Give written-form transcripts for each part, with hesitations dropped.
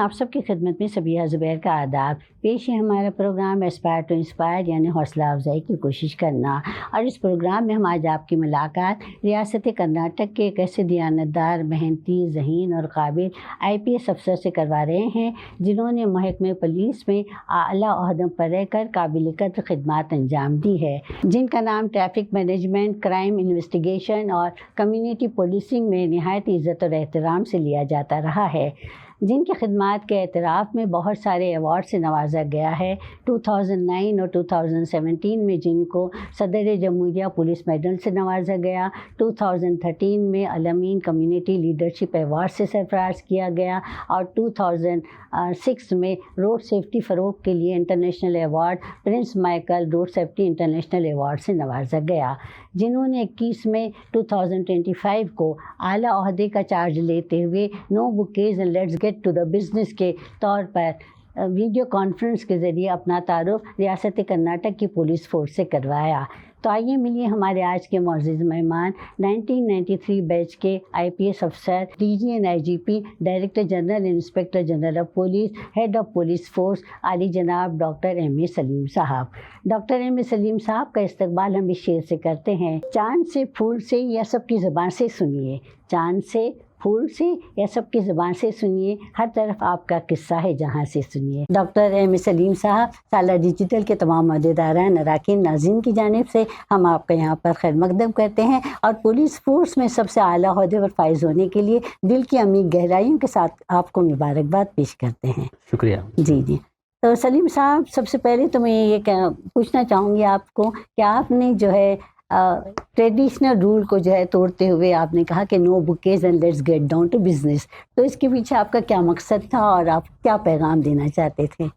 आप सबकी खिदमत में सबिया ज़ुबैर का आदाब। पेश है हमारा प्रोग्राम एस्पायर टू इंस्पायर यानी हौसला अफजाई की कोशिश करना। और इस प्रोग्राम में हम आज आपकी मुलाकात रियासत कर्नाटक के एक ऐसे दियानतदार, मेहनती, ज़हीन और काबिल IPS अफसर से करवा रहे हैं जिन्होंने महकमे पुलिस में आला ओहदों पर रहकर काबिल कद्र खिदमत अंजाम दी है, जिनका नाम ट्रैफिक मैनेजमेंट, क्राइम इन्वेस्टिगेशन और कम्युनिटी पुलिसिंग में नहायत इज़्ज़त और एहतराम से लिया जाता रहा है, जिनकी खिदमत के एतराफ़ में बहुत सारे अवार्ड से नवाजा गया है। 2009 और 2017 में जिनको सदर जमहूरिया पुलिस मेडल से नवाजा गया, 2013 में अलमीन कम्युनिटी लीडरशिप अवार्ड से सरफराज किया गया और 2006 में रोड सेफ्टी फ़रोग के लिए international award Prince Michael road safety international award से नवाजा गया, जिन्होंने 21 मई 2025 को आला ओहदे का चार्ज लेते हुए no bouquets and let's get to the business के तौर पर वीडियो कॉन्फ्रेंस के ज़रिए अपना तारुफ रियासत कर्नाटक की पुलिस फोर्स से करवाया। तो आइए मिलिए हमारे आज के मुअज़्ज़िज़ मेहमान 1993 बैच के IPS अफसर, DG and IGP, director general, inspector general of police, head of police force, आली जनाब डॉक्टर M.A. सलीम साहब। Doctor M.A. सलीम साहब का इस्तकबाल हम इस शेर से करते हैं, चांद से फूल से या सबकी ज़बान से सुनिए, चांद से फूल से या सबकी ज़बान से सुनिए, हर तरफ आपका किस्सा है जहाँ से सुनिए। Doctor M.A. सलीम साहब, साला डिजिटल के तमाम अहदेदारान, अरकान, नाज़रीन की जानिब से हम आपका यहाँ पर खैर मकदम करते हैं और पुलिस फोर्स में सबसे आला ओहदे पर फाइज होने के लिए दिल की अमीर गहराइयों के साथ आपको मुबारकबाद पेश करते हैं। शुक्रिया। जी जी। तो सलीम साहब, सबसे पहले तो मैं ये पूछना चाहूँगी आपको कि आपने जो है ट्रेडिशनल रूल को जो है तोड़ते हुए आपने कहा कि no bouquets and let's get down to business, तो इसके पीछे आपका क्या मकसद था और आप क्या पैगाम देना चाहते थे?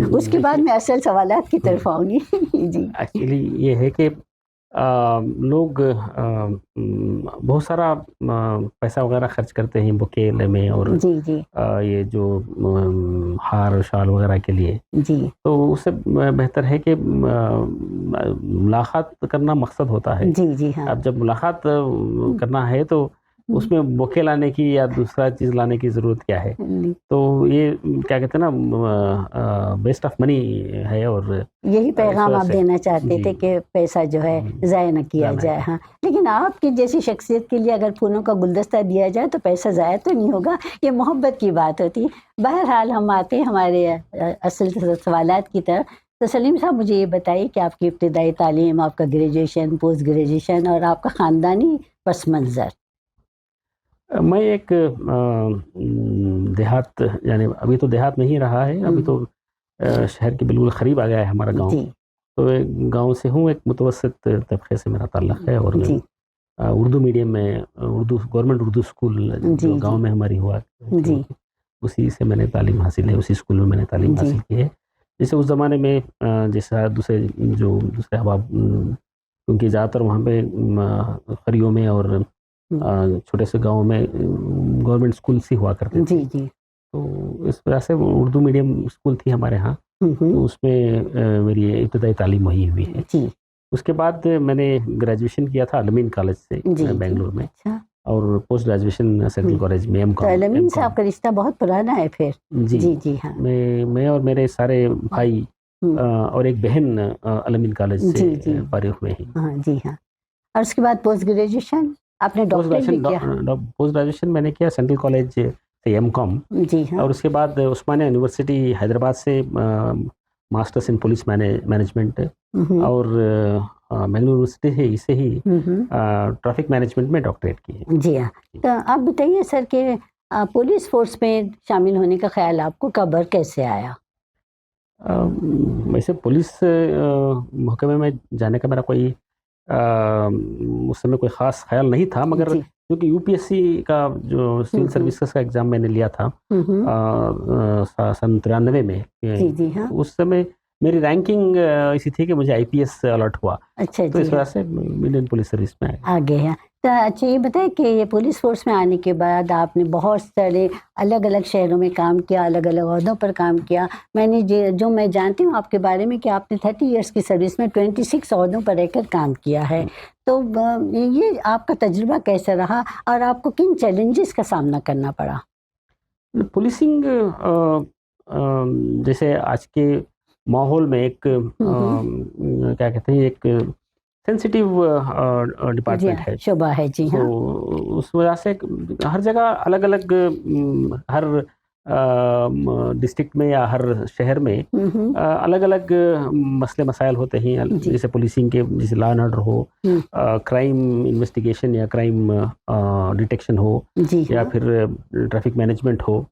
उसके बाद मैं असल सवालात की तरफ आऊँगी। जी। एक्चुअली ये है कि लोग बहुत सारा पैसा वगैरह खर्च करते हैं बुके में और जी जी ये जो हार शाल वगैरह के लिए, जी तो उससे बेहतर है कि मुलाकात करना मकसद होता है। जी जी हाँ। अब जब मुलाकात करना है तो उसमें बुके लाने की या दूसरा चीज़ लाने की ज़रूरत क्या है? तो ये क्या कहते हैं ना, वेस्ट ऑफ मनी है। और यही पैगाम आप देना चाहते जी। थे कि पैसा जो है ज़ाया न किया जाए। हाँ, लेकिन आपकी जैसी शख्सियत के लिए अगर फूलों का गुलदस्ता दिया जाए तो पैसा ज़ाया तो नहीं होगा, ये मोहब्बत की बात होती है। बहरहाल हम आते हैं हमारे असल सवालात की तरफ। तो सलीम साहब, मुझे ये बताइए कि आपकी इब्तिदाई तालीम, आपका ग्रेजुएशन, पोस्ट ग्रेजुएशन और आपका ख़ानदानी पस मंज़र। मैं एक देहात, यानी अभी तो देहात नहीं रहा है, अभी तो शहर के बिल्कुल करीब आ गया है हमारा गांव। जी तो एक गांव से हूँ, एक मुतवसत तबके से मेरा ताल्लुक़ है और जी उर्दू मीडियम में गवर्नमेंट उर्दू स्कूल जो जी गांव में हमारी हुआ जी उसी से मैंने तालीम हासिल है, उसी स्कूल में मैंने तालीम जी हासिल की है। जैसे उस ज़माने में जैसा दूसरे अहबाब, क्योंकि ज़्यादातर वहाँ पे करियों में और छोटे से गाँव में गवर्नमेंट स्कूल ही हुआ करते थे। जी जी तो इस वजह से उर्दू मीडियम स्कूल थी हमारे यहाँ, तो उसमें मेरी इब्तिदाई तालीम वही हुई है। जी उसके बाद मैंने ग्रेजुएशन किया था अलमीन कॉलेज से बेंगलुरु में, अच्छा। और पोस्ट ग्रेजुएशन सेंट्रल कॉलेज में तो अलमीन से आपका रिश्ता बहुत पुराना है फिर? जी जी जी हाँ। मैं और मेरे सारे भाई और एक बहन अलमीन कॉलेज से फारिग हुए हैं। हाँ जी हाँ। और उसके बाद पोस्ट ग्रेजुएशन आपने डॉक्टरेट भी किया? पोस्ट ग्रेजुएशन मैंने किया सेंट्रल कॉलेज से M.Com। जी हाँ। और उसके बाद उस्मानिया यूनिवर्सिटी हैदराबाद से मास्टर्स इन पुलिस मैनेजमेंट, और बेंगलुरु यूनिवर्सिटी है इसे ही ट्रैफिक मैनेजमेंट में डॉक्टरेट की है। जी हाँ। तो आप बताइए सर कि पुलिस फोर्स में शामिल होने का ख्याल आपको कब और कैसे आया? वैसे पुलिस महकमे में जाने का मेरा कोई उस समय कोई ख़ास ख्याल नहीं था, मगर क्योंकि UPSC का जो सिविल सर्विसेज का एग्ज़ाम मैंने लिया था सन 93 में, जी हाँ। उस समय मेरी रैंकिंग ऐसी थी कि मुझे IPS अलर्ट हुआ। अच्छा तो इस वजह से इंडियन पुलिस सर्विस में आ गए हैं। तो अच्छा ये बताएं कि ये पुलिस फोर्स में आने के बाद आपने बहुत सारे अलग अलग शहरों में काम किया, अलग अलग ओहदों पर काम किया। मैंने जो मैं जानती हूँ आपके बारे में कि आपने 30 इयर्स की सर्विस में 26 ओहदों पर रहकर काम किया है। तो ये आपका तजुर्बा कैसा रहा और आपको किन चैलेंजेस का सामना करना पड़ा? पुलिसिंग जैसे आज के माहौल में एक क्या कहते हैं, एक सेंसिटिव जी डिपार्टमेंट हाँ, है। शोभा है, जी तो हाँ। उस वजह से हर जगह अलग अलग, हर डिस्ट्रिक्ट में या हर शहर में अलग अलग मसले मसाइल होते हैं। जी। जैसे पुलिसिंग के, जैसे लॉ एंड ऑर्डर हो, हम्म, क्राइम इन्वेस्टिगेशन या क्राइम डिटेक्शन हो, जी या हाँ। फिर ट्रैफिक मैनेजमेंट हो,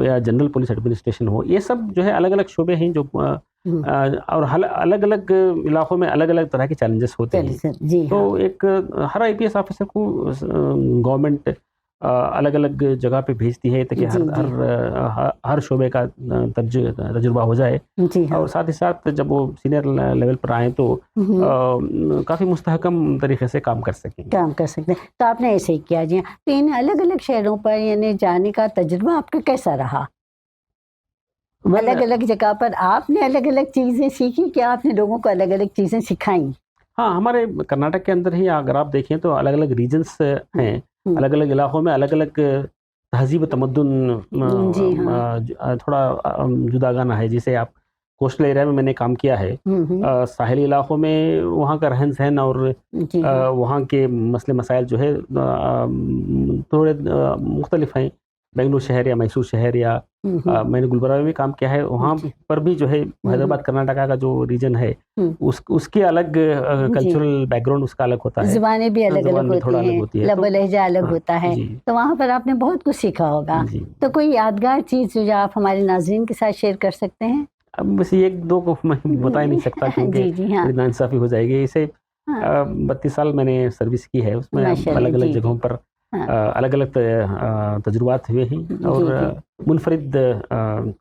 या जनरल पुलिस एडमिनिस्ट्रेशन हो। ये सब जो है अलग अलग शोबे हैं जो हम्म, और अलग अलग इलाकों में अलग अलग तरह के चैलेंजेस होते चलिए हैं। सर, जी तो हाँ। एक हर आईपीएस ऑफिसर को गवर्नमेंट अलग अलग जगह पे भेजती है ताकि जी जी हर शोबे का तजुर्बा हो जाए। जी हाँ। और साथ ही साथ जब वो सीनियर लेवल पर आए तो काफ़ी मुस्तहकम तरीके से काम कर सकें। काम कर सकते हैं, तो आपने ऐसे ही किया जी हाँ। तो इन अलग अलग शहरों पर यानी जाने का तजुर्बा आपका कैसा रहा? वेल, अलग अलग जगह पर आपने अलग अलग चीजें सीखी, क्या आपने लोगों को अलग अलग चीजें सिखाई? हाँ, हमारे कर्नाटक के अंदर ही अगर आप देखें तो अलग अलग रीजन्स हैं। हम्म, अलग अलग इलाकों में अलग अलग तहजीब तमद्दुन जी हाँ। थोड़ा जुदागाना है। जैसे आप कोस्टल एरिया में मैंने काम किया है, हम्म, साहिली इलाकों में वहाँ का रहन सहन और जी हाँ। वहाँ के मसले मसाइल जो है थोड़े मुख्तलिफ हैं। बेंगलुरु शहर या मैसूर शहर या मैंने गुलबर्गा में भी काम किया है, वहाँ जी, पर भी जो है हैदराबाद कर्नाटका का जो रीजन है उसके अलग जी। कल्चरल बैकग्राउंड उसका अलग होता है। जुबानें भी अलग अलग ज़ुबान भी थोड़ा होती अलग हैं, होती है। लबो तो लहजा अलग हाँ, होता है। जी, तो वहाँ पर आपने बहुत कुछ सीखा होगा। जी। तो कोई यादगार चीज जो आप हमारे नाज़रीन के साथ शेयर कर सकते हैं? अब बस ये 1-2 को मैं बता ही नहीं सकता क्योंकि जी जी हाँ। थोड़ी नाइंसाफ़ी हो जाएगी। इसे हाँ, 32 साल मैंने सर्विस की है, उसमें माशाल्लाह, अलग-अलग जी जी जगहों पर हाँ। अलग-अलग तजुर्बात हुए हैं जी और जी मुनफरिद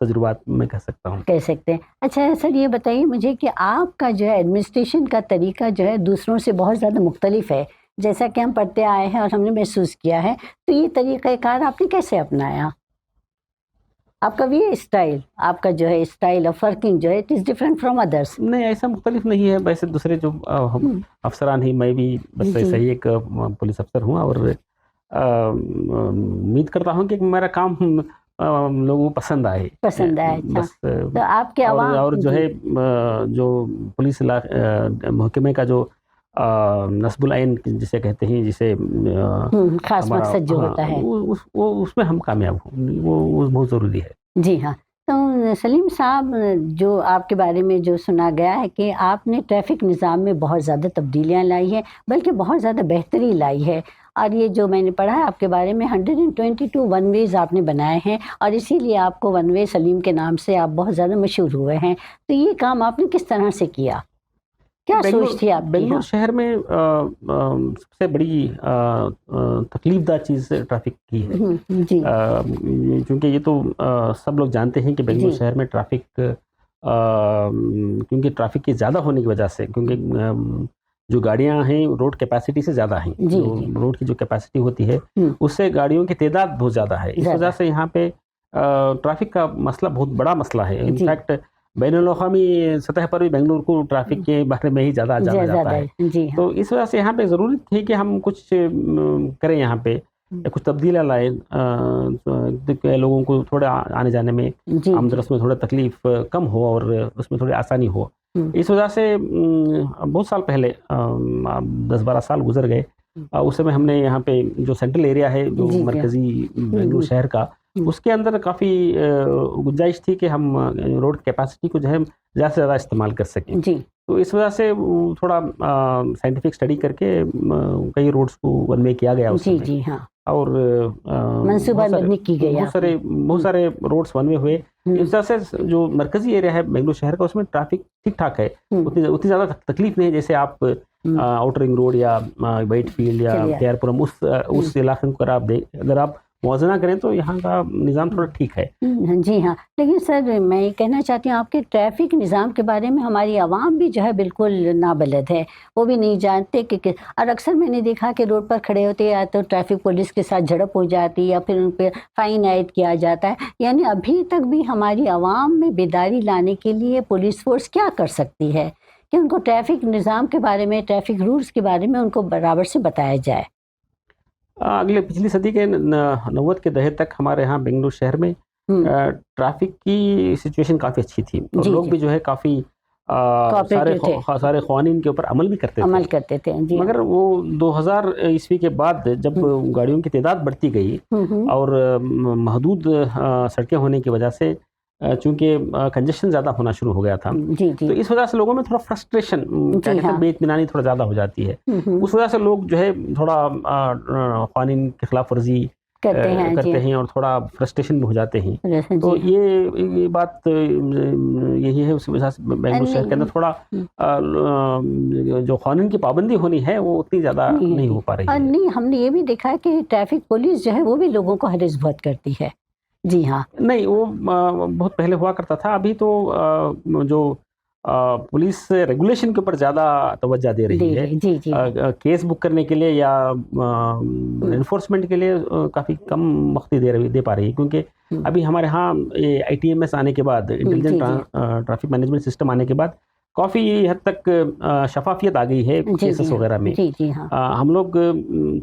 तजुर्बात मैं कह सकता हूँ। कह सकते हैं। अच्छा सर ये बताइए मुझे कि आपका जो है एडमिनिस्ट्रेशन का तरीका जो है दूसरों से बहुत ज़्यादा मुख्तलिफ है। जैसा कि हम पढ़ते आए हैं और हमने महसूस किया है, तो ये तरीक़ाकार आपने कैसे अपनाया? आपका भी स्टाइल, आपका जो है स्टाइल ऑफ वर्किंग जो है it is different from others. नहीं, ऐसा मुख्तलिफ नहीं है। वैसे दूसरे जो हम हुँ, अफ़सरान हैं, मैं भी बस जी, ऐसा ही एक पुलिस अफ़सर हूँ और उम्मीद करता हूँ कि मेरा काम लोगों को पसंद आए। पसंद आया, अच्छा। बस तो आपके और जो जी, है जो पुलिस महकमे का जो नस्बुल आइन जिसे कहते हैं, जिसे ख़ास हमारा, मकसद जो हाँ, होता है। वो उसमें हम कामयाब हों, वो बहुत ज़रूरी है। जी हाँ। तो सलीम साहब जो आपके बारे में जो सुना गया है कि आपने ट्रैफ़िक निज़ाम में बहुत ज़्यादा तब्दीलियाँ लाई हैं, बल्कि बहुत ज़्यादा बेहतरी लाई है। और ये जो मैंने पढ़ा है आपके बारे में 122 वन वेज़ आपने बनाए हैं और इसीलिए आपको वन वे सलीम के नाम से आप बहुत ज़्यादा मशहूर हुए हैं। तो ये काम आपने किस तरह से किया? क्या सोच थी आपकी? बेंगलुरु हाँ। शहर में सबसे बड़ी तकलीफ़दा चीज़ ट्रैफ़िक की है। जी, क्योंकि ये तो सब लोग जानते हैं कि बेंगलुरु जी, शहर में ट्रैफ़िक क्योंकि ट्रैफ़िक की ज़्यादा होने की वजह से, क्योंकि जो गाड़ियाँ हैं रोड कैपेसिटी से ज़्यादा हैं। जी, जो जी। रोड की जो कैपेसिटी होती है हुँ, उससे गाड़ियों की तादाद बहुत ज़्यादा है। इस वजह ज़्यादा। से यहाँ पे ट्रैफ़िक का मसला बहुत बड़ा मसला है। जी, इनफैक्ट बैनुल-अक़वामी सतह पर भी बेंगलुरु को ट्रैफ़िक के बारे में ही ज़्यादा जाना जाता ज़्यादा है। है। जी हाँ। तो इस वजह से यहाँ पे ज़रूरी थी कि हम कुछ करें यहाँ पे, या कुछ तब्दीलियाँ लाएँ, ताकि लोगों को थोड़ा आने-जाने में, जी, जी। आमद-रफ़्त में थोड़ा तकलीफ़ कम हो और उसमें थोड़ी आसानी हो। हुँ, इस वजह से बहुत साल पहले 10-12 साल गुज़र गए। हुँ। उस समय हमने यहाँ पे जो सेंट्रल एरिया है, जो जी, जी। मरकज़ी बेंगलुरु हुँ, शहर का, हुँ। उसके अंदर काफ़ी गुंजाइश थी कि हम रोड कैपेसिटी को जो है ज़्यादा से ज़्यादा इस्तेमाल कर सकें। जी, तो इस वजह से थोड़ा साइंटिफिक स्टडी करके कई रोड्स को वन वे किया गया उस जी, समय। जी, हाँ। और मनसूबाबंदी की गई आपने। बहुत सारे रोड्स वन वे हुए। हुँ, इस वजह से जो मरकज़ी एरिया है बेंगलुरु शहर का, उसमें ट्रैफ़िक ठीक-ठाक है। हुँ, उतनी ज़्यादा तकलीफ़ नहीं है जैसे आप हुँ। आउटर रिंग रोड या व्हाइटफ़ील्ड या चलिए। केआरपुरम हुँ, उस इलाके को अगर आप मुआवजा करें तो यहाँ का निज़ाम थोड़ा ठीक है। जी हाँ, लेकिन सर मैं ये कहना चाहती हूँ आपके ट्रैफिक निज़ाम के बारे में हमारी आवाम भी जो है बिल्कुल नाबलद है, वो भी नहीं जानते कि और अक्सर मैंने देखा कि रोड पर खड़े होते या तो ट्रैफिक पुलिस के साथ झड़प हो जाती या फिर उन पर फ़ाइन आयद किया जाता है। यानी अभी तक भी हमारी आवाम में बेदारी लाने के लिए पुलिस फोर्स क्या कर सकती है कि उनको ट्रैफिक निज़ाम के बारे में, ट्रैफिक रूल्स के बारे में उनको बराबर से बताया जाए? अगले पिछली सदी के 90 के दशक तक हमारे यहाँ बेंगलुरु शहर में ट्रैफिक की सिचुएशन काफ़ी अच्छी थी और जी, लोग जी। भी जो है काफ़ी कोऑपरेटिव थे। सारे कानून के ऊपर अमल भी करते अमल थे। करते थे। जी हाँ। मगर वो 2000 ईस्वी के बाद जब गाड़ियों की तादाद बढ़ती गई हम्म। और महदूद सड़कें होने की वजह से चूंकि कंजेशन ज़्यादा होना शुरू हो गया था, जी तो जी। इस वजह से लोगों में थोड़ा फ्रस्ट्रेशन, क्या कहते हैं, हाँ। बेइत्मीनानी थोड़ा ज़्यादा हो जाती है। उस वजह से लोग जो है थोड़ा कानून की खिलाफ वर्जी करते हैं। जी करते हैं और थोड़ा फ्रस्ट्रेशन भी हो जाते हैं। जी तो हाँ। ये बात यही है, उस वजह से बेंगलुरु शहर के अंदर थोड़ा जो कानून की पाबंदी होनी है वो उतनी ज़्यादा नहीं हो पा रही और है। नहीं, हमने ये भी देखा है कि ट्रैफिक पुलिस जो है वो भी लोगों को हरेस बहुत करती है। जी हाँ। नहीं, वो बहुत पहले हुआ करता था। अभी तो जो पुलिस रेगुलेशन के ऊपर ज़्यादा तवज्जो दे रही है। जी जी। केस बुक करने के लिए या एनफोर्समेंट के लिए काफ़ी कम वक्त दे पा रही है, क्योंकि अभी हमारे यहाँ ये ITMS आने के बाद, इंटेलिजेंट ट्रैफिक मैनेजमेंट सिस्टम आने के बाद काफ़ी हद तक शफाफियत आ गई है केसेस वगैरह में। जी जी हाँ। हम लोग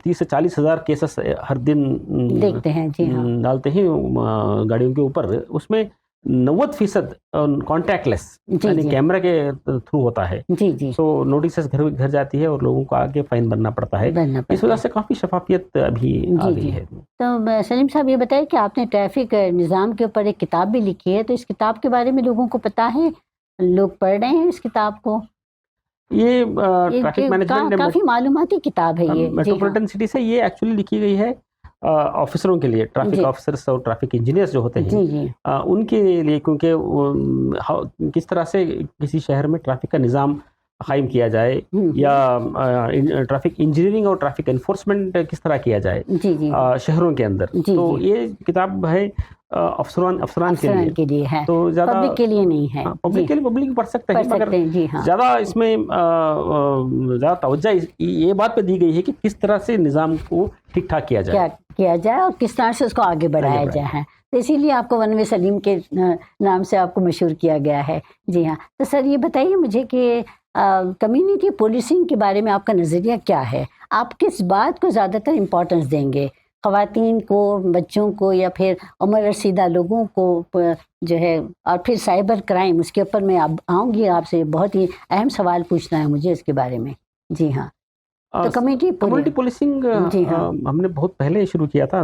30 से 40 हज़ार केसेस हर दिन देखते हैं। जी हाँ। डालते हैं गाड़ियों के ऊपर। उसमें 90% कॉन्टैक्टलेस जी, यानी जी। कैमरा के थ्रू होता है। जी जी। सो नोटिसेस घर घर जाती है और लोगों को आगे फाइन भरना पड़ता है। बनना इस पड़ता वजह है। से काफ़ी शफाफियत अभी आ जी गई जी। है। तो सलीम साहब ये बताइए कि आपने ट्रैफिक निज़ाम के ऊपर एक किताब भी लिखी है, तो इस किताब के बारे में लोगों को पता है? लोग पढ़ रहे हैं इस किताब को? ये ट्रैफिक मैनेजमेंट काफ़ी मालूमाती किताब है ये। जी हाँ। मेट्रोपॉलिटन सिटी से ये एक्चुअली लिखी गई है ऑफिसरों के लिए, ट्रैफिक जी। ऑफिसर्स और ट्रैफिक इंजीनियर्स जो होते हैं, जी जी। उनके लिए, क्योंकि किस तरह से किसी शहर में ट्रैफिक का निज़ाम कायम किया जाए या ट्रैफिक इंजीनियरिंग और ट्रैफिक एनफोर्समेंट किस तरह किया जाए जी जी। शहरों के अंदर। जी, तो जी। ये किताब है अफसरान के लिए है, तो ज़्यादा पब्लिक के लिए नहीं है। पब्लिक के लिए पब्लिक पढ़ सकते हैं, मगर जी हाँ। ज़्यादा इसमें ज़्यादा तवज्जो ये बात पे दी गई है कि किस तरह से निज़ाम को ठीक ठाक किया जाए, क्या किया जाए और किस तरह से उसको आगे बढ़ाया जाए है। तो इसीलिए आपको वन वे सलीम के नाम से आपको मशहूर किया गया है। जी हाँ। तो सर ये बताइए मुझे कि कम्युनिटी पुलिसिंग के बारे में आपका नज़रिया क्या है? आप किस बात को ज़्यादातर इम्पोर्टेंस देंगे? ख़वातीन को, बच्चों को, या फिर उम्र रसीदा लोगों को जो है, और फिर साइबर क्राइम, उसके ऊपर मैं अब आऊँगी आपसे। बहुत ही अहम सवाल पूछना है मुझे इसके बारे में। जी हाँ। तो कम्युनिटी पुलिसिंग जी हाँ। हमने बहुत पहले शुरू किया था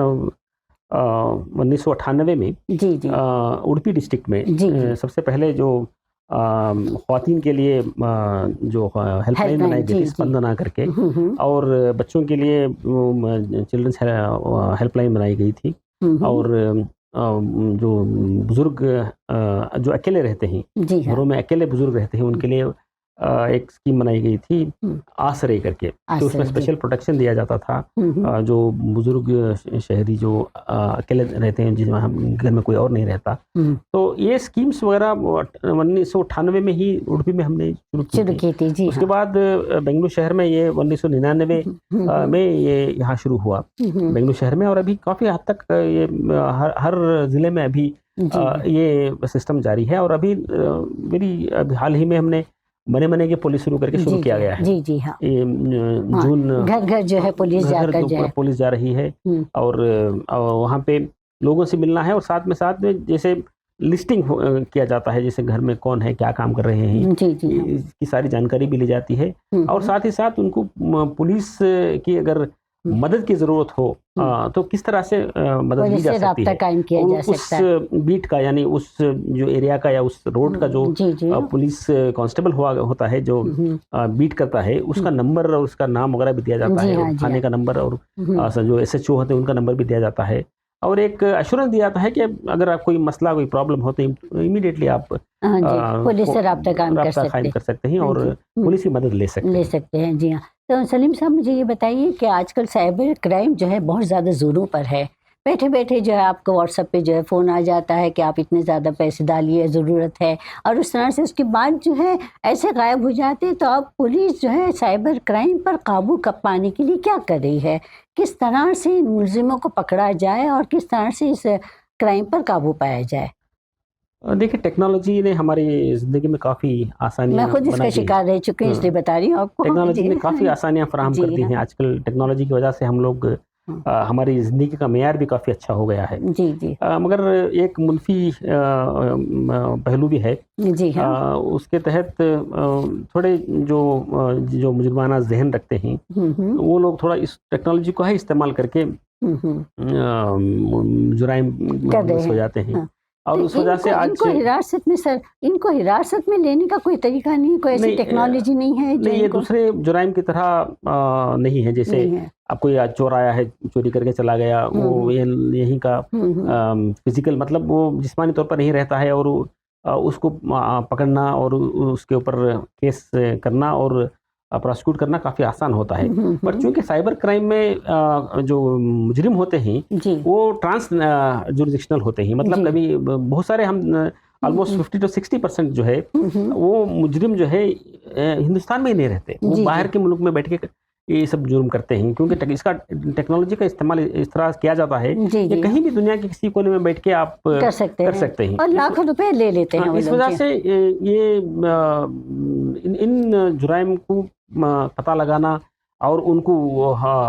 1998 में। जी जी। उडुपी डिस्ट्रिक्ट में जी, जी। सबसे पहले जो ख़वातीन के लिए जो हेल्पलाइन बनाई गई थी, स्पंदना करके, और बच्चों के लिए चिल्ड्रंस हेल्पलाइन बनाई गई थी, और जो बुज़ुर्ग जो अकेले रहते हैं, जी हाँ। घरों में अकेले बुज़ुर्ग रहते हैं, उनके लिए एक स्कीम बनाई गई थी आसरे करके। तो उसमें स्पेशल प्रोटेक्शन दिया जाता था जो बुजुर्ग शहरी जो अकेले रहते हैं, जिसमें घर में कोई और नहीं रहता। तो ये स्कीम्स वगैरह 1998 में ही उडुपी में हमने शुरू की थी। जी उसके बाद बेंगलुरु शहर में ये 1999 में ये यहाँ शुरू हुआ बेंगलुरु शहर में, और अभी काफ़ी हद तक ये हर ज़िले में अभी ये सिस्टम जारी है। और अभी अभी हाल ही में हमने मने के पुलिस शुरू करके शुरू किया गया है। जी जी हाँ। ये जून घर घर जो है पुलिस जाकर जो है, पुलिस जा रही है, और वहाँ पे लोगों से मिलना है, और साथ में जैसे लिस्टिंग किया जाता है, जैसे घर में कौन है, क्या काम कर रहे हैं, जी जी हाँ। इसकी सारी जानकारी भी ली जाती है। और साथ ही साथ उनको पुलिस की अगर मदद की ज़रूरत हो तो किस तरह से मदद दी जा सकती है, कायम किया जा सकता है। उस बीट का, यानी उस जो एरिया का या उस रोड का जो पुलिस कांस्टेबल होता है जो बीट करता है, उसका नंबर और उसका नाम वगैरह भी दिया जाता है, और थाने का नंबर, और जो SHO होते हैं उनका नंबर भी दिया जाता है, और एक एश्योरेंस दिया जाता है कि अगर आप कोई मसला, कोई प्रॉब्लम हो तो इमीडिएटली आप पुलिस से रब्ता कायम कर सकते हैं और पुलिस की मदद ले सकते हैं। जी हाँ। तो सलीम साहब मुझे ये बताइए कि आजकल साइबर क्राइम जो है बहुत ज़्यादा ज़ोरों पर है, बैठे बैठे जो है आपको व्हाट्सएप पे जो है फ़ोन आ जाता है कि आप इतने ज़्यादा पैसे डालिए, ज़रूरत है, और उस तरह से उसके बाद जो है ऐसे गायब हो जाते हैं। तो अब पुलिस जो है साइबर क्राइम पर काबू पाने के लिए क्या कर रही है? किस तरह से इन मुलजिमों को पकड़ा जाए और किस तरह से इस क्राइम पर काबू पाया जाए? देखिए, टेक्नोलॉजी ने हमारी ज़िंदगी में काफ़ी आसानियाँ मैं खुद इसका बना दी हैं। शिकार रह चुकी हूँ, इसलिए बता रही हूँ आपको। टेक्नोलॉजी जी। ने काफ़ी आसानियाँ फराहम जी कर दी हाँ। हैं। आजकल टेक्नोलॉजी की वजह से हम लोग हाँ। हमारी ज़िंदगी का मेयार भी काफ़ी अच्छा हो गया है। जी, जी। मगर एक मुनफ़ी पहलू भी है। जी हाँ। उसके तहत थोड़े जो मुजरिमाना ज़हन रखते हैं, हुँ। वो लोग थोड़ा इस टेक्नोलॉजी को है इस्तेमाल करके हुँ। जुराइम कर रहे मुलविस हो हैं। जाते हैं। हाँ। और तो उस वजह से इनको आज इनको हिरासत में सर, इनको हिरासत में लेने का कोई तरीका नहीं, कोई ऐसी नहीं टेक्नोलॉजी नहीं है जो नहीं, ये इनको दूसरे जुराइम की तरह नहीं है। जैसे नहीं है? अब कोई आज चोर आया है, चोरी करके चला गया, वो यहीं का फिजिकल मतलब वो जिस्मानी तौर पर नहीं रहता है, और उसको पकड़ना और उसके ऊपर केस करना और प्रोसिक्यूट करना काफ़ी आसान होता है। पर चूंकि साइबर क्राइम में जो मुजरिम होते हैं जी। वो ट्रांस जुरिडिक्शनल होते हैं। मतलब जी। कभी बहुत सारे हम ऑलमोस्ट 50 to 60% जो है वो मुजरिम जो है हिंदुस्तान में ही नहीं रहते, वो जी, बाहर जी। के मुल्क में बैठ के ये सब जुर्म करते हैं, क्योंकि इसका टेक्नोलॉजी का इस्तेमाल इस तरह किया जाता है जी, कि जी। कहीं भी दुनिया के किसी कोने में बैठ के आप कर सकते कर हैं सकते हैं। और लाखों रुपए ले लेते हैं वो इस लोग। वजह जी। से ये इन जुराइम को पता लगाना और उनको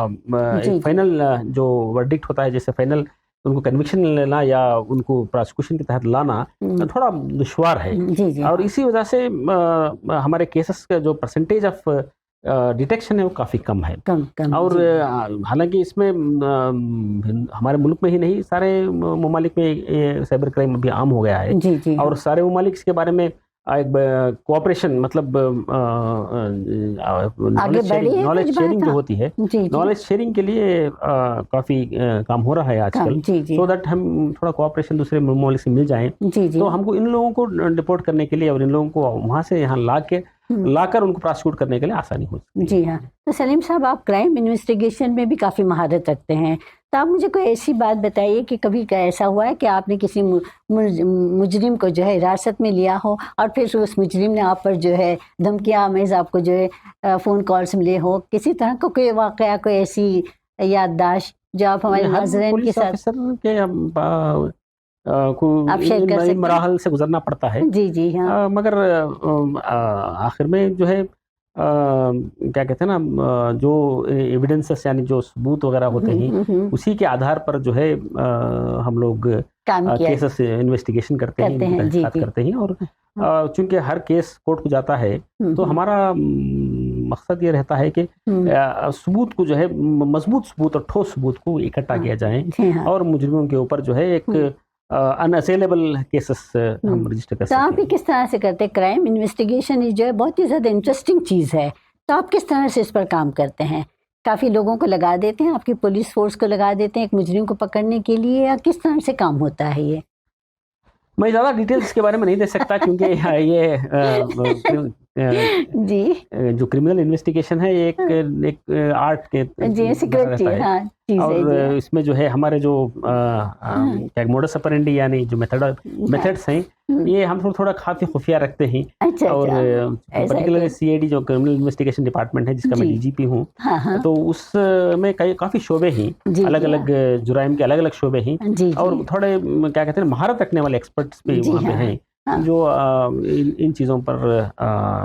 जी, एक जी। फाइनल जो वर्डिक्ट होता है, जैसे फाइनल उनको कन्विक्शन लेना या उनको प्रोसिक्यूशन के तहत लाना थोड़ा दुश्वार है। जी, जी। और इसी वजह से हमारे केसेस का जो परसेंटेज ऑफ डिटेक्शन है वो काफ़ी कम है। कम और जी। हालांकि इसमें हमारे मुल्क में ही नहीं, सारे ममालिक में ये साइबर क्राइम अभी आम हो गया है। जी, जी। और सारे ममालिक इसके बारे में एक कोऑपरेशन मतलब आगे बढ़ी है नॉलेज कुछ शेयरिंग बात? जो हाँ। होती है, जी, जी। नॉलेज शेयरिंग के लिए काफ़ी काम हो रहा है आजकल, जी, जी। सो दैट हम थोड़ा कोऑपरेशन दूसरे ममालिक से मिल जाएं, जी, जी। तो हमको इन लोगों को डिपोर्ट करने के लिए और इन लोगों को वहाँ से यहाँ लाकर उनको प्रोसिक्यूट करने के लिए आसानी हो सकती है। जी हाँ। तो सलीम साहब, आप क्राइम इन्वेस्टिगेशन में भी काफ़ी महारत रखते हैं, तो आप मुझे कोई ऐसी बात बताइए कि कभी ऐसा हुआ है कि आपने किसी मुजरिम को जो है हिरासत में लिया हो और फिर उस मुजरिम ने आप पर जो है धमकियाँ आमेज़ आपको जो है फ़ोन कॉल्स मिले हो, किसी तरह का कोई वाक़या, कोई ऐसी याददाश्त जो आप हमारे हर नाज़रीन के पुलिस साथ ऑफिसर के को आप शेयर कर सकते इन हैं? मराहल से गुजरना पड़ता है। जी, जी, हाँ। मगर आखिर में जो है क्या कहते हैं ना, जो एविडेंसेस यानी जो सबूत वगैरह होते हैं उसी के आधार पर जो है हम लोग काम किया केसेस इन्वेस्टिगेशन करते हैं, इनकी हैं। जी, तहकीकात जी। करते हैं। और चूंकि हर केस कोर्ट को जाता है, तो हमारा मकसद ये रहता है कि सबूत को जो है मजबूत सबूत और ठोस सबूत को इकट्ठा किया जाए जी हाँ। और मुजरिमों के ऊपर जो है एक अनअसेलेबल केसेस हम रजिस्टर कर तो आप सकें। ये किस तरह से करते हैं? क्राइम इन्वेस्टिगेशन जो है बहुत ही ज़्यादा इंटरेस्टिंग चीज़ है, तो आप किस तरह से इस पर काम करते हैं? काफ़ी लोगों को लगा देते हैं, आपकी पुलिस फोर्स को लगा देते हैं एक मुजरिम को पकड़ने के लिए, या किस तरह से काम होता है ये? मैं ज़्यादा डिटेल्स के बारे में नहीं दे सकता, क्योंकि ये जी। जो क्रिमिनल इन्वेस्टिगेशन है एक आर्ट के जी, सीक्रेट रहता चीज़, है। हाँ, चीज़ है और जी हाँ। इसमें जो है हमारे जो क्या मोडस ऑपरेंडी यानी जो मेथड्स हैं, ये हम थोड़ा काफ़ी खुफिया रखते हैं। अच्छा, और ऐसा है पर्टिकुलरली कोई? सीआईडी जो क्रिमिनल इन्वेस्टिगेशन डिपार्टमेंट है, जिसका मैं जी। डीजीपी हूँ, हाँ, हाँ। तो उसमें काफ़ी शोबे हैं, जी, अलग-अलग जुराइम के अलग-अलग शोबे हैं। जी, और जी। थोड़े क्या कहते हैं महारत रखने वाले एक्सपर्ट्स भी जी वहाँ पे हाँ, हैं, हाँ। जो इन चीज़ों पर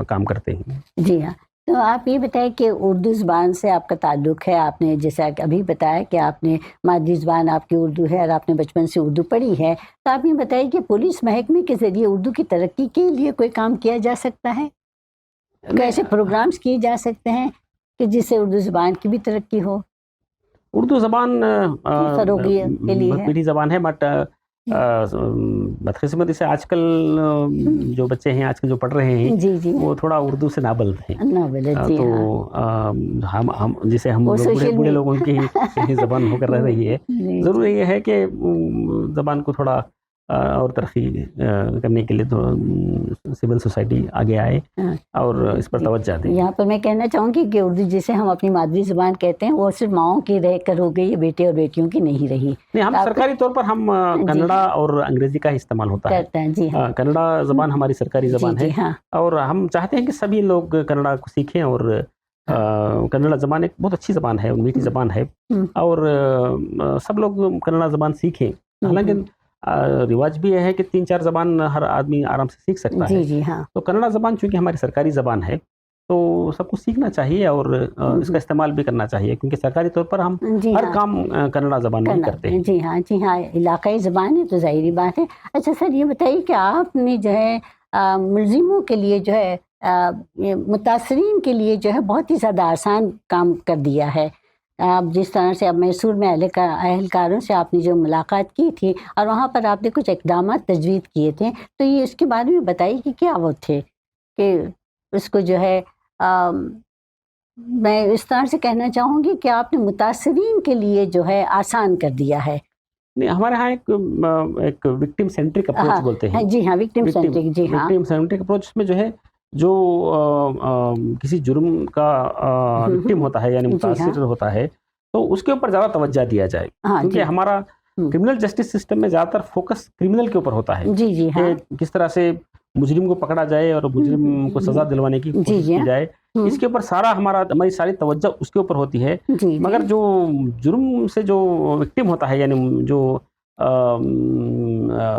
काम करते हैं। जी हाँ। तो आप ये बताएं कि उर्दू ज़ुबान से आपका ताल्लुक़ है, आपने जैसा कि अभी बताया कि आपने मादरी ज़ुबान आपकी उर्दू है और आपने बचपन से उर्दू पढ़ी है, तो आप ये बताइए कि पुलिस महकमे के ज़रिए उर्दू की तरक्की के लिए कोई काम किया जा सकता है? कैसे प्रोग्राम्स किए जा सकते हैं कि जिससे उर्दू ज़ुबान की भी तरक्की हो? उर्दू ज़बान फ़रोग़ के लिए है? मीठी ज़बान है, बट बदकिस्मती से आजकल जो बच्चे हैं आजकल जो पढ़ रहे हैं, जी, जी। वो थोड़ा उर्दू से नाबल्द हैं। नावल है, जी तो हाँ। हम जैसे हम वो लोग सोशल बूढ़े मी लोगों की ज़बान होकर रह रही है। जी, ज़रूरी ये है कि ज़बान को थोड़ा और तरक्की करने के लिए तो सिविल सोसाइटी आगे आए हाँ। और इस पर तवज्जो दें। यहाँ पर मैं कहना चाहूँगी कि उर्दू जिसे हम अपनी मादरी ज़ुबान कहते हैं वो सिर्फ माओं की रह कर हो गई है, बेटे और बेटियों की नहीं रही। नहीं, हम आप- सरकारी तौर पर हम कन्नड़ा और अंग्रेजी का इस्तेमाल होता है। करते हैं जी हाँ। कन्नड़ा ज़बान हमारी सरकारी जी ज़बान जी है हाँ। और हम चाहते हैं कि सभी लोग कन्नड़ा को सीखें और कन्नड़ा ज़बान एक बहुत अच्छी ज़बान है, मीठी ज़बान है और सब लोग कन्नड़ा ज़बान सीखें। हालांकि रिवाज भी यह है कि 3-4 ज़बान हर आदमी आराम से सीख सकता जी है। जी हाँ। तो कन्नड़ा ज़बान चूँकि हमारी सरकारी ज़बान है तो सबको सीखना चाहिए और इसका इस्तेमाल भी करना चाहिए, क्योंकि सरकारी तौर पर हम जी हर हाँ। काम कन्नड़ा ज़बान में ही करना करते हैं। जी हाँ जी हाँ, इलाकाई ज़बान है तो ज़ाहिरी बात है। अच्छा सर ये बताइए कि आपने जो है मुलज़िमों के लिए जो है ये मुतासरीन के लिए जो है बहुत ही ज़्यादा आसान काम कर दिया है। आप जिस तरह से अब मैसूर में अहलकारों से आपने जो मुलाकात की थी और वहाँ पर आपने कुछ इक़दाम तजवीज़ किए थे, तो ये इसके बारे में बताइए कि क्या वो थे? कि उसको जो है मैं इस तरह से कहना चाहूँगी कि आपने मुतासरीन के लिए जो है आसान कर दिया है। नहीं, हमारे यहाँ एक विक्टिम सेंट्रिक अप्रोच हाँ, बोलते हैं। हाँ, जी हाँ, विक्टिम सेंट्रिक जी हाँ। विक्टिम सेंट्रिक अप्रोच में जो है जो किसी जुर्म का विक्टिम होता है यानी जी मुतासिर हाँ। होता है, तो उसके ऊपर ज़्यादा तवज्जो दिया जाए, हाँ क्योंकि जी। हमारा क्रिमिनल जस्टिस सिस्टम में ज़्यादातर फोकस क्रिमिनल के ऊपर होता है जी जी हाँ। कि किस तरह से मुजरिम को पकड़ा जाए और मुजरिम को सज़ा दिलवाने की जी कोशिश जी की जाए। इसके ऊपर हमारी सारी तवज्जो उसके ऊपर होती है। जी मगर जो जुर्म से जो विक्टिम होता है यानी जो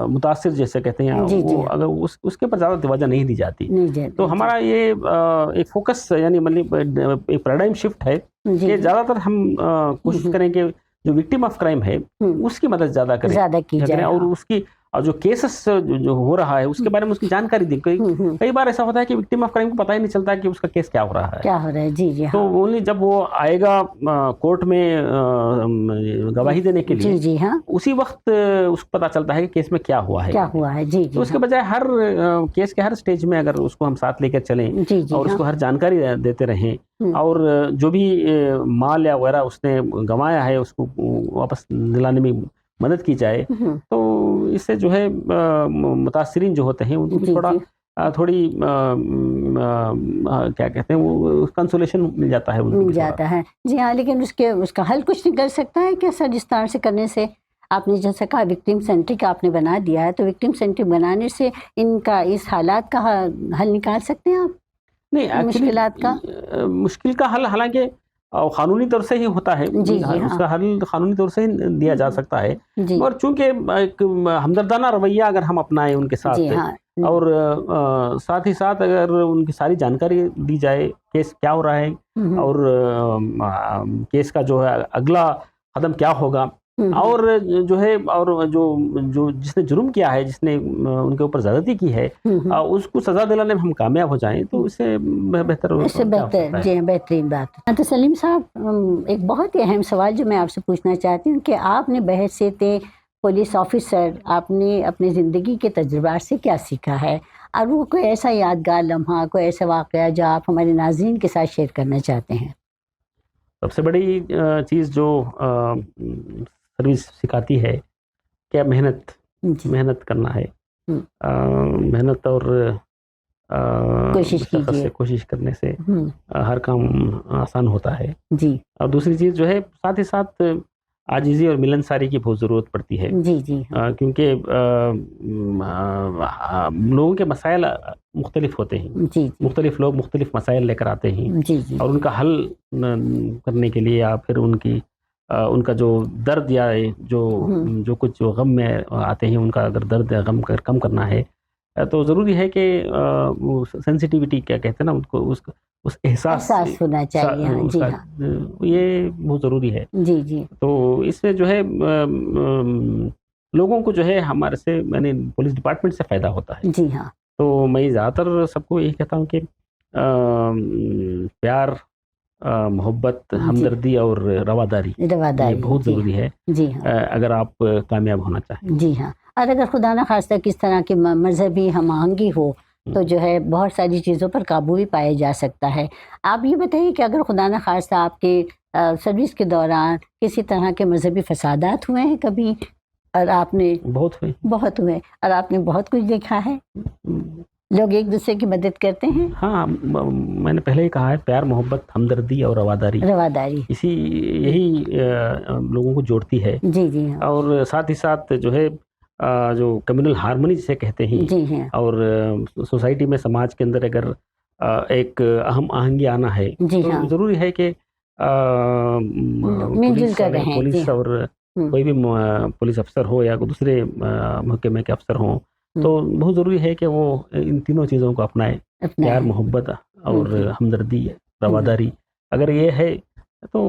मुतासिर जैसे कहते हैं, जी, जी। वो अगर उसके ऊपर ज़्यादा तवज्जो नहीं दी जाती। नहीं जी, तो हमारा ये एक फोकस यानी मतलब एक पैराडाइम शिफ्ट है जी, कि ज़्यादातर हम कोशिश करें कि जो विक्टिम ऑफ क्राइम है उसकी मदद ज़्यादा करें, ज़्यादा की जाए और उसकी और जो केसेस जो हो रहा है उसके बारे में उसकी जानकारी दें। कई बार ऐसा होता है कि विक्टिम ऑफ क्राइम को पता ही नहीं चलता कि उसका केस क्या हो रहा है। क्या हो रहा है? जी जी तो हाँ। ओनली जब वो आएगा कोर्ट में गवाही देने के जी लिए, जी हाँ। उसी वक्त उसको पता चलता है कि केस में क्या हुआ है। क्या हुआ है? जी जी तो उसके बजाय हर केस के हर स्टेज में अगर उसको हम साथ लेकर चलें जी जी और हाँ। उसको हर जानकारी देते रहें और जो भी माल या वगैरह उसने गंवाया है उसको वापस दिलाने में मदद की जाए, तो इससे जो है मुतासिरीन जो होते हैं उनको भी जी, थोड़ा जी। थोड़ी क्या कहते हैं वो कंसोलेशन मिल जाता है उनको मिल भी थोड़ा। जाता है। जी हाँ, लेकिन उसका हल कुछ निकल सकता है क्या सर इस तरह से करने से? आपने जैसा कहा विक्टिम सेंट्रिक आपने बना दिया है, तो विक्टिम सेंट्रिक बनाने से इनका इस हालात का हल निकाल सकते हैं आप? नहीं, एक्चुअली मुश्किलात का? मुश्किल का हल हालांकि कानूनी तौर से ही होता है। जी, जी, हाँ। उसका हल कानूनी तौर से ही दिया जा सकता है। जी। और चूंकि एक हमदर्दाना रवैया अगर हम अपनाएं उनके साथ जी हाँ। और साथ ही साथ अगर उनकी सारी जानकारी दी जाए केस क्या हो रहा है और केस का जो है अगला कदम क्या होगा और जो है और जो जो जिसने जुर्म किया है, जिसने उनके ऊपर ज़्यादती की है, उसको सज़ा दिलाने में हम कामयाब हो जाएं तो इससे बेहतर इससे क्या हो सकता बेहतर है। जी हाँ, बेहतरीन बात है। तो सलीम साहब एक बहुत ही अहम सवाल जो मैं आपसे पूछना चाहती हूँ कि आपने बहैसियत पुलिस ऑफिसर आपने अपनी ज़िंदगी के तजुर्बात से क्या सीखा है और वो कोई ऐसा यादगार लम्हा, कोई ऐसा वाक़या जो आप हमारे नाज़रीन के साथ शेयर करना चाहते हैं? सबसे बड़ी चीज़ जो सर्विस सिखाती है क्या जी। मेहनत करना है। मेहनत और कोशिश मशक्क़त कीजिए। से कोशिश करने से हर काम आसान होता है। जी। और दूसरी चीज़ जो है साथ ही साथ आजिज़ी और मिलनसारी की बहुत ज़रूरत पड़ती है। जी जी क्योंकि लोगों के मसाइल मुख्तलिफ होते हैं। जी जी मुख्तलिफ लोग मुख्तलिफ मसाइल लेकर आते हैं जी जी और उनका हल करने के लिए या फिर उनका जो दर्द या जो कुछ जो गम में आते हैं उनका अगर दर्द या गम कम करना है तो ज़रूरी है कि वो सेंसिटिविटी क्या कहते हैं ना उनको उस एहसास होना चाहिए। हाँ जी हाँ। ये बहुत ज़रूरी है। जी जी तो इससे जो है लोगों को जो है हमारे से मैंने पुलिस डिपार्टमेंट से फ़ायदा होता है। जी हाँ। तो मैं ज़्यादातर सबको यही कहता हूँ कि प्यार, मोहब्बत, हमदर्दी और रवादारी ये बहुत जी ज़रूरी है जी हाँ। अगर आप कामयाब होना चाहें। जी हाँ। और अगर खुदा न खास्ता किस तरह की मजहबी हम आहंगी हो तो जो है बहुत सारी चीज़ों पर काबू भी पाया जा सकता है। आप ये बताइए कि अगर खुदा न खास्ता आपके सर्विस के दौरान किसी तरह के मजहबी फसादात हुए हैं कभी? और आपने बहुत हुए। बहुत हुए और आपने बहुत कुछ देखा है। लोग एक दूसरे की मदद करते हैं। हाँ, मैंने पहले ही कहा है, प्यार, मोहब्बत, हमदर्दी और रवादारी, रवादारी यही लोगों को जोड़ती है। जी जी हाँ। और साथ ही साथ जो है जो कम्युनल हार्मनी जिसे कहते हैं, जी हाँ। और सोसाइटी में, समाज के अंदर अगर एक अहम आहंगी आना है, जी तो हाँ। ज़रूरी है कि मिलजुल कर रहे हैं। जी पुलिस हाँ। और कोई भी पुलिस अफसर हो या कोई दूसरे महकमे के अफसर हों, तो बहुत ज़रूरी है कि वो इन तीनों चीज़ों को अपनाएं, अपना प्यार, है। मोहब्बत और जी। हमदर्दी, रवादारी। अगर ये है तो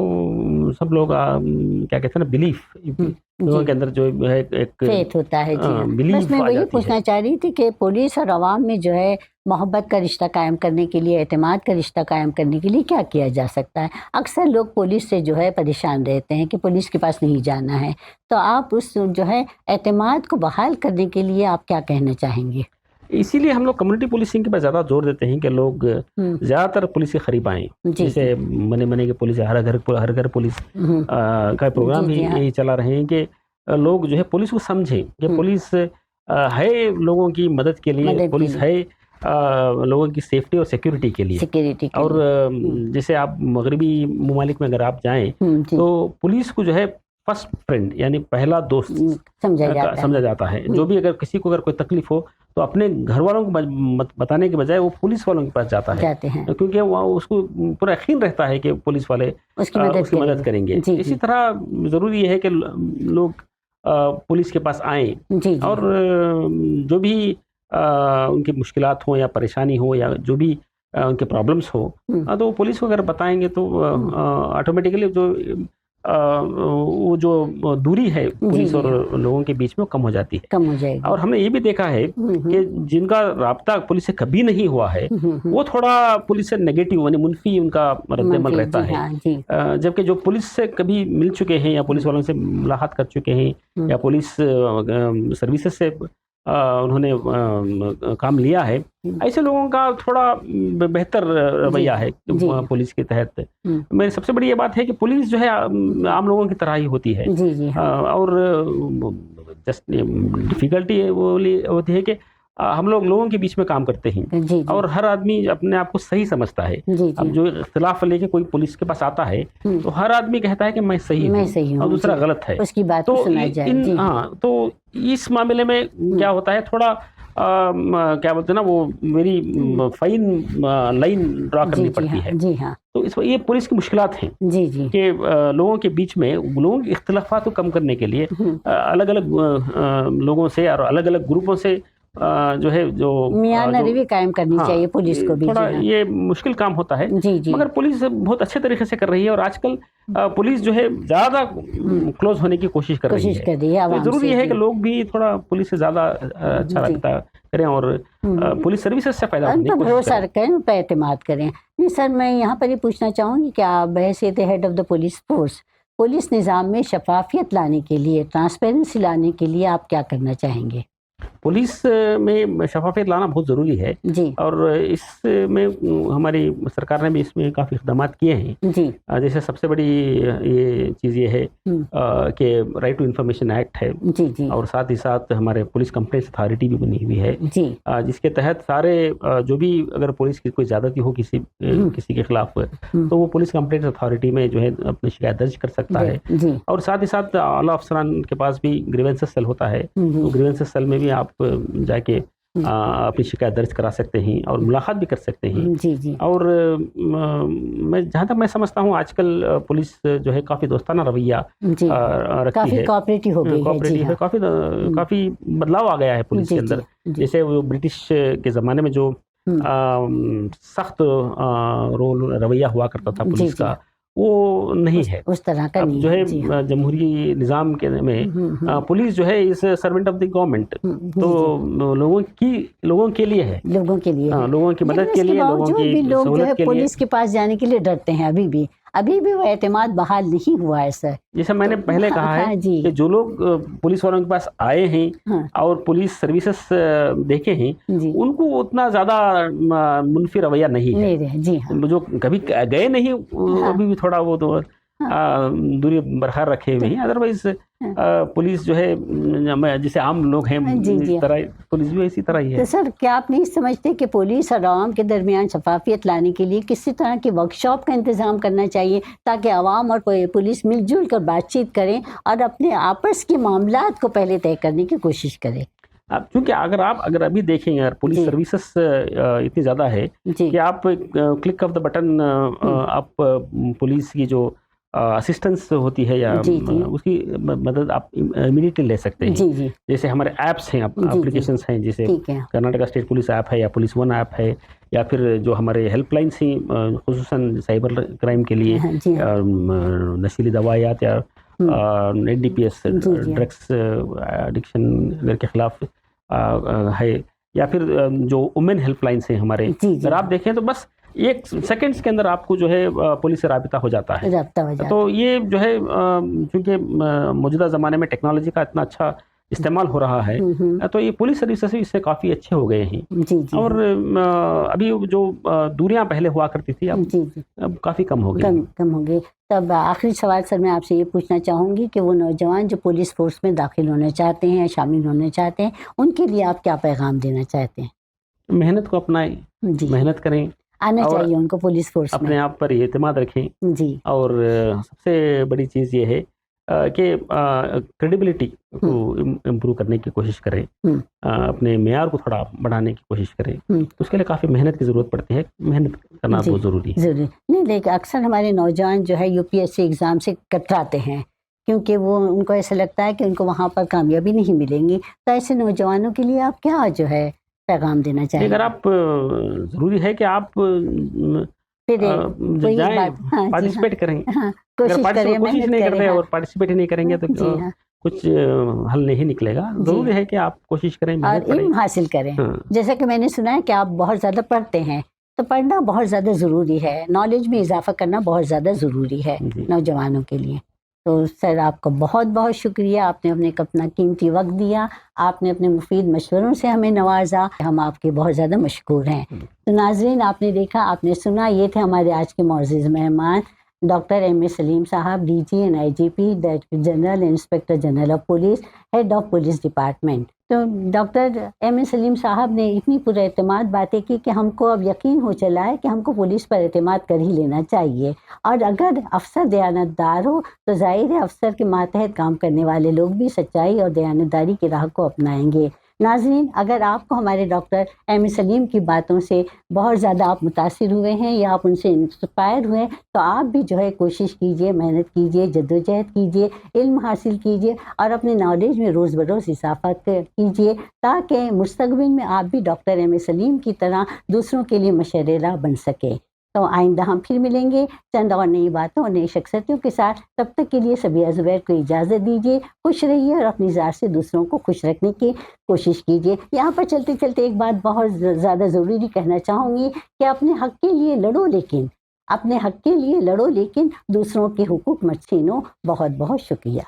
सब लोग क्या कहते हैं ना, बिलीफ, लोगों जी के अंदर जो है एक फेथ होता है। जी हाँ। बस बिलीफ मैं आ वही जाती है। पूछना चाह रही थी कि पुलिस और आवाम में जो है मोहब्बत का रिश्ता कायम करने के लिए, एतमाद का रिश्ता कायम करने के लिए क्या किया जा सकता है। अक्सर लोग पुलिस से जो है परेशान रहते हैं कि पुलिस के पास नहीं जाना है, तो आप उस जो है एतमाद को बहाल करने के लिए आप क्या कहना चाहेंगे। इसीलिए हम लोग कम्युनिटी पुलिसिंग के पास ज़्यादा जोर देते हैं कि लोग हम्म, ज़्यादातर पुलिस के करीब आएँ। जी जैसे मने के पुलिस, हर घर पुलिस हम्म, का प्रोग्राम जी ही जी हाँ। यही चला रहे हैं कि लोग जो है पुलिस को समझें कि हम्म, पुलिस है लोगों की मदद के लिए, मदद के पुलिस लिए, है लोगों की सेफ्टी और सिक्योरिटी के लिए। सिक्योरिटी के और लिए। जैसे आप मगरबी ममालिक में अगर आप जाएँ, जी तो पुलिस को जो है फर्स्ट फ्रेंड यानी पहला दोस्त समझा जाता है। समझा जाता है। जो भी अगर किसी को अगर कोई तकलीफ हो, तो अपने घर वालों को बताने के बजाय वो पुलिस वालों के पास जाता है, जाते हैं, क्योंकि वहाँ उसको पूरा यकीन रहता है कि पुलिस वाले उसकी उसकी मदद करेंगे। जी इसी जी तरह ज़रूरी है कि लोग पुलिस के पास आएँ जी जी और जो भी उनकी मुश्किलात हो या परेशानी हो या जो भी उनके प्रॉब्लम्स हो, तो वो पुलिस को अगर बताएंगे तो ऑटोमेटिकली जो वो जो दूरी है पुलिस जी, और लोगों के बीच में, वो कम हो जाती है। कम हो जाएगी। और हमने ये भी देखा है कि जिनका राब्ता पुलिस से कभी नहीं हुआ है, वो थोड़ा पुलिस से नेगेटिव यानी मुनफी उनका रद्द-ए-अमल रहता जी है। हाँ, जी जबकि जो पुलिस से कभी मिल चुके हैं या पुलिस वालों से मुलाकात कर चुके हैं या पुलिस सर्विसेज से उन्होंने काम लिया है, ऐसे लोगों का थोड़ा बेहतर रवैया है जी पुलिस के तहत। मेरी सबसे बड़ी ये बात है कि पुलिस जो है आम लोगों की तरह ही होती है। जी जी हाँ। और जस्ट डिफ़िकल्टी वो होती है कि हम लोगों के बीच में काम करते हैं जी जी और हर आदमी अपने आप को सही समझता है। जी अब जी जो इख्तिलाफ लेके कोई पुलिस के पास आता है, तो हर आदमी कहता है कि मैं सही मैं हूँ सही हूँ, और दूसरा जी, गलत है। उसकी बात तो को सुना जाए। जी हाँ, तो इस मामले में क्या होता है, थोड़ा क्या बोलते हैं ना, वो मेरी फाइन लाइन ड्रा जी करनी जी पड़ती हाँ। है। जी हाँ। तो इस ये पुलिस की मुश्किलात हैं जी जी कि लोगों के बीच में लोगों के इख्तिलाफात को कम करने के लिए अलग-अलग लोगों से और अलग-अलग ग्रुपों से जो है जो मियाना रवि कायम करनी हाँ, चाहिए पुलिस को भी। थोड़ा जी हाँ। ये मुश्किल काम होता है, जी जी मगर पुलिस बहुत अच्छे तरीके से कर रही है और आजकल पुलिस जो है ज़्यादा क्लोज होने की कोशिश कर रही कोशिश है। कर रही है तो आवाम ज़रूरी से। है जी कि लोग भी थोड़ा पुलिस से ज़्यादा अच्छा जी रब्ता करें और पुलिस सर्विसेज से फ़ायदा उन उठाने पर की कोशिश भरोसा करें। रखें, उन पर एतमाद करें। नहीं सर, मैं यहाँ पर ही पूछना चाहूँगी कि आप बहैसियत head of the police force, police निज़ाम में शफाफियत लाने के लिए, ट्रांसपेरेंसी लाने के लिए आप क्या करना चाहेंगे। पुलिस में शफाफियत लाना बहुत ज़रूरी है जी और इसमें हमारी सरकार ने भी इसमें काफ़ी इक़दामात किए हैं। जी जैसे सबसे बड़ी ये चीज़ ये है कि राइट टू इन्फॉर्मेशन एक्ट है जी जी और साथ ही साथ हमारे पुलिस कंप्लेंट्स अथॉरिटी भी बनी हुई है, जी जिसके तहत सारे जो भी अगर पुलिस की कोई ज़्यादती हो किसी के खिलाफ, तो वो पुलिस कंप्लेंट्स अथॉरिटी में जो है अपनी शिकायत दर्ज कर सकता है। जी और साथ ही साथ आला अफसरान के पास भी ग्रीवेंसेस सेल होता है, तो ग्रीवेंसेस सेल में भी आप जाके अपनी शिकायत दर्ज करा सकते हैं और मुलाकात भी कर सकते हैं। जी जी और मैं जहाँ तक मैं समझता हूँ आजकल पुलिस जो है काफ़ी दोस्ताना रवैया जी रखती काफी है, कोऑपरेटिव हो गई है। जी कोऑपरेटिव है, हाँ। काफ़ी बदलाव आ गया है पुलिस जी के जी अंदर। जी जैसे वो ब्रिटिश के ज़माने में जो सख्त रोल रवैया हुआ करता था जी पुलिस जी का, वो नहीं है। उस तरह का अब नहीं जो है। है जी हाँ। जमहूरी निज़ाम के में पुलिस जो है इस सर्वेंट ऑफ द गवर्नमेंट, जी तो लोगों के लिए है, लोगों के लिए है। लोगों की लेकिन मदद के इसके लिए, लोगों बावजूद भी की लोग जो है सहूलत के लिए। पुलिस के पास जाने के लिए डरते हैं। अभी भी वो एतमाद बहाल नहीं हुआ है सर। जैसे मैंने पहले कहा हाँ है जी कि जो लोग पुलिस वालों के पास आए हैं हाँ और पुलिस सर्विसेज देखे हैं, जी उनको उतना ज़्यादा मुनफी रवैया नहीं है। नहीं रहे। जी हाँ जो कभी गए नहीं, अभी भी थोड़ा वो तो दूरी बरकरार रखे हुए हैं। अदरवाइज पुलिस जो है जैसे आम लोग हैं जी, जी। इस तरह पुलिस भी इसी तरह ही तो है। सर क्या आप नहीं समझते कि पुलिस और आवाम के दरमियान शफाफियत लाने के लिए किसी तरह की वर्कशॉप का इंतजाम करना चाहिए ताकि आवाम और पुलिस मिलजुल कर बातचीत करें और अपने आपस के मामलात को पहले तय करने की कोशिश करें? अब क्योंकि अगर अभी देखेंगे यार पुलिस जी। सर्विसेज इतनी ज़्यादा है जी। कि आप क्लिक ऑफ द बटन आप पुलिस की जो असिस्टेंस होती है या जी, जी। उसकी मदद आप इमीडिएटली ले सकते हैं। जी, जी। जैसे हमारे ऐप्स हैं, जी, जी। एप्लीकेशंस हैं, जैसे ठीक है। कर्नाटका स्टेट पुलिस ऐप है या पुलिस वन ऐप है, या फिर जो हमारे हेल्पलाइंस हैं खुसूसन साइबर क्राइम के लिए, हाँ, जी हाँ। नशीली दवायात या NDPS जी, जी। ड्रग्स एडिक्शन के खिलाफ है, या फिर जो वुमेन हेल्पलाइंस हैं हमारे, जी, जी। अगर आप देखें तो बस 1 सेकंड्स के अंदर आपको जो है पुलिस से राबिता हो जाता है। रब्ता हो जाता तो ये जो है क्योंकि मौजूदा ज़माने में टेक्नोलॉजी का इतना अच्छा इस्तेमाल हो रहा है, तो ये पुलिस सर्विसेज भी इससे काफ़ी अच्छे हो गए हैं। जी, जी। और अभी जो दूरियां पहले हुआ करती थी जी, जी। अब काफ़ी कम हो गई कम हैं। कम होंगे। तब आखिरी सवाल सर मैं आपसे ये पूछना चाहूँगी कि वो नौजवान जो पुलिस फ़ोर्स में दाखिल होना चाहते हैं, शामिल होना चाहते हैं, उनके लिए आप क्या पैगाम देना चाहते हैं? मेहनत को अपनाएं, जी। मेहनत करें, आना और चाहिए उनको पुलिस फ़ोर्स में। अपने आप पर एतमाद रखें, जी। और सबसे बड़ी चीज़ ये है कि क्रेडिबिलिटी को इम्प्रूव करने की कोशिश करें, अपने मेयार को थोड़ा बढ़ाने की कोशिश करें। तो उसके लिए काफ़ी मेहनत की ज़रूरत पड़ती है, मेहनत करना जी, बहुत ज़रूरी है। ज़रूरी नहीं, लेकिन अक्सर हमारे नौजवान जो है UPSC एग्ज़ाम से कतराते हैं क्योंकि वो उनको ऐसा लगता है कि उनको वहाँ पर कामयाबी नहीं मिलेंगी। तो ऐसे नौजवानों के लिए आप क्या जो है पैगाम देना नहीं, चाहेंगे? अगर आप ज़रूरी है कि आप फिर कोई एक जाएं, बात हाँ जी, हाँ। पार्टिसिपेट करें। हाँ, अगर कोशिश करें, कोशिश मेहनत नहीं करें। करते हाँ, और पार्टिसिपेट ही नहीं करेंगे तो जी हाँ। कुछ हल नहीं निकलेगा। जी। ज़रूरी है कि आप कोशिश करें, और मेहनत करें। इल्म हासिल करें। हाँ। जैसा कि मैंने सुना है कि आप बहुत ज़्यादा पढ़ते हैं, तो पढ़ना बहुत ज़्यादा ज़रूरी है। नॉलेज में इज़ाफ़ा करना बहुत ज़्यादा ज़रूरी है जी। नौजवानों के लिए। तो सर आपका बहुत-बहुत शुक्रिया, आपने अपने अपना कीमती वक़्त दिया, आपने अपने मुफ़ीद मशवरों से हमें नवाज़ा, हम आपके बहुत ज़्यादा मशकूर हैं। तो नाज़रीन आपने देखा, आपने सुना, ये थे हमारे आज के मुअज़्ज़िज़ मेहमान डॉक्टर M.A. सलीम साहब, DG and IGP, director general, inspector general of police, head of police department. तो डॉक्टर M.A. सलीम साहब ने इतनी पुरएतमाद बातें की कि हमको अब यकीन हो चला है कि हमको पुलिस पर एतमाद कर ही लेना चाहिए। और अगर अफसर दयानतदार हो तो ज़ाहिर है अफसर के मातहत काम करने वाले लोग भी सच्चाई और दयानतदारी की राह को अपनाएंगे। नाज़रीन, अगर आपको हमारे डॉक्टर M.A. सलीम की बातों से बहुत ज़्यादा आप मुतासिर हुए हैं या आप उनसे इंस्पायर हुए, तो आप भी जो है कोशिश कीजिए, मेहनत कीजिए, जद्दोजहद कीजिए, इल्म हासिल कीजिए और अपने नॉलेज में रोज़ बरोज़ इज़ाफ़ा कीजिए ताकि मुस्तक़बिल में आप भी डॉक्टर M.A. सलीम की तरह दूसरों के लिए मशरे राह बन सकें। तो आइंदा हम फिर मिलेंगे चंद और नई बातों और नई शख्सियतों के साथ। तब तक के लिए सबिया ज़ुबैर को इजाज़त दीजिए। खुश रहिए और अपनी ज़ात से दूसरों को खुश रखने की कोशिश कीजिए। यहाँ पर चलते चलते एक बात बहुत ज़्यादा ज़रूरी कहना चाहूँगी कि अपने हक़ के लिए लड़ो, लेकिन अपने हक़ के लिए लड़ो, लेकिन दूसरों के हुकूक मत छीनो। बहुत बहुत शुक्रिया।